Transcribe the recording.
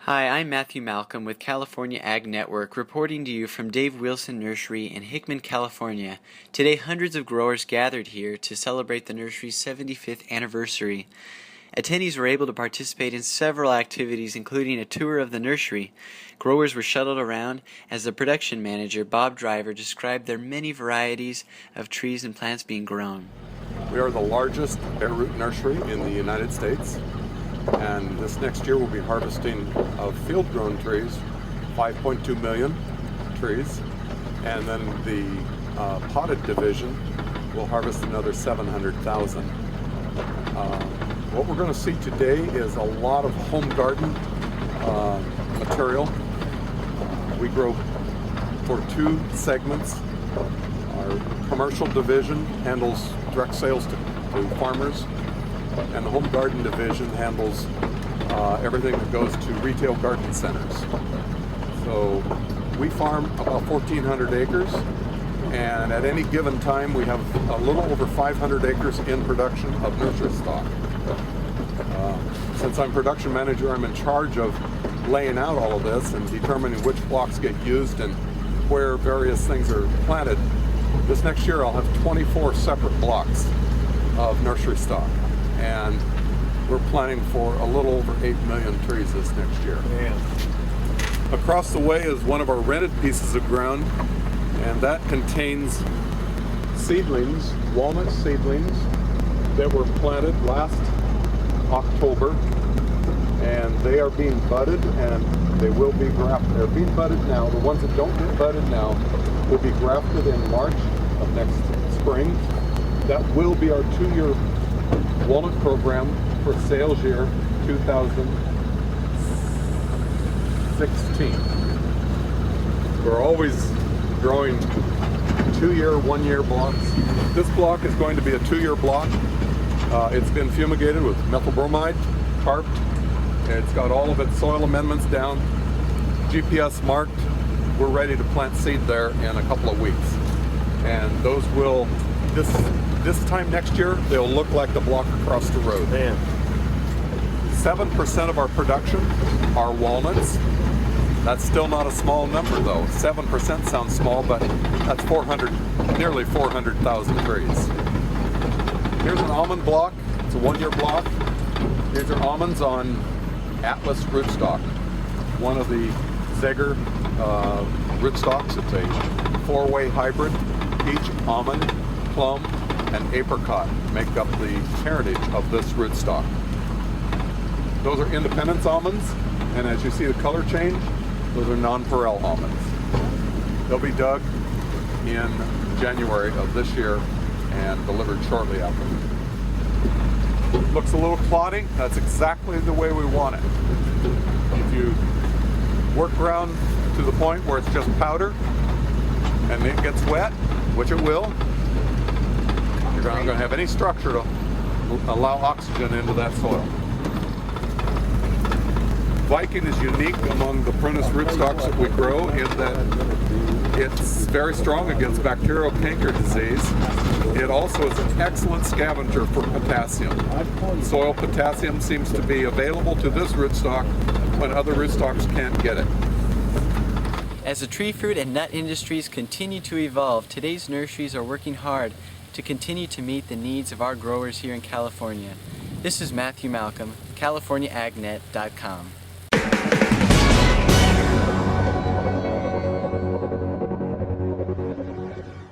Hi, I'm Matthew Malcolm with California Ag Network, reporting to you from Dave Wilson Nursery in Hickman, California. Today, hundreds of growers gathered here to celebrate the nursery's 75th anniversary. Attendees were able to participate in several activities, including a tour of the nursery. Growers were shuttled around as the production manager, Bob Driver, described their many varieties of trees and plants being grown. We are the largest bare root nursery in the United States. And this next year we'll be harvesting of field-grown trees, 5.2 million trees, and then the potted division will harvest another 700,000. What we're going to see today is a lot of home garden material. We grow for two segments. Our commercial division handles direct sales to farmers, and the home garden division handles everything that goes to retail garden centers. So we farm about 1,400 acres, and at any given time we have a little over 500 acres in production of nursery stock. Since I'm production manager, I'm in charge of laying out all of this and determining which blocks get used and where various things are planted. This next year I'll have 24 separate blocks of nursery stock, and we're planning for a little over 8 million trees this next year. Man. Across the way is one of our rented pieces of ground, and that contains seedlings, walnut seedlings, that were planted last October, and they are being budded, and they will be grafted. They're being budded now. The ones that don't get budded now will be grafted in March of next spring. That will be our 2-year walnut program for sales year 2016. We're always growing 2-year, 1-year blocks. This block is going to be a 2-year block. It's been fumigated with methyl bromide, tarped. It's got all of its soil amendments down, GPS marked. We're ready to plant seed there in a couple of weeks. And those will, this time next year, they'll look like the block across the road. Man. 7% of our production are walnuts. That's still not a small number though. 7% sounds small, but that's nearly 400,000 trees. Here's an almond block. It's a 1-year block. These are almonds on Atlas rootstock, one of the Zegger rootstocks. It's a 4-way hybrid. Peach, almond, plum, and apricot make up the heritage of this rootstock. Those are Independence almonds, and as you see the color change, those are nonpareil almonds. They'll be dug in January of this year and delivered shortly after. Looks a little cloddy. That's exactly the way we want it. If you work around to the point where it's just powder and it gets wet, which it will, you're not going to have any structure to allow oxygen into that soil. Viking is unique among the prunus rootstocks that we grow in that it's very strong against bacterial canker disease. It also is an excellent scavenger for potassium. Soil potassium seems to be available to this rootstock when other rootstocks can't get it. As the tree fruit and nut industries continue to evolve, today's nurseries are working hard to continue to meet the needs of our growers here in California. This is Matthew Malcolm, CaliforniaAgNet.com.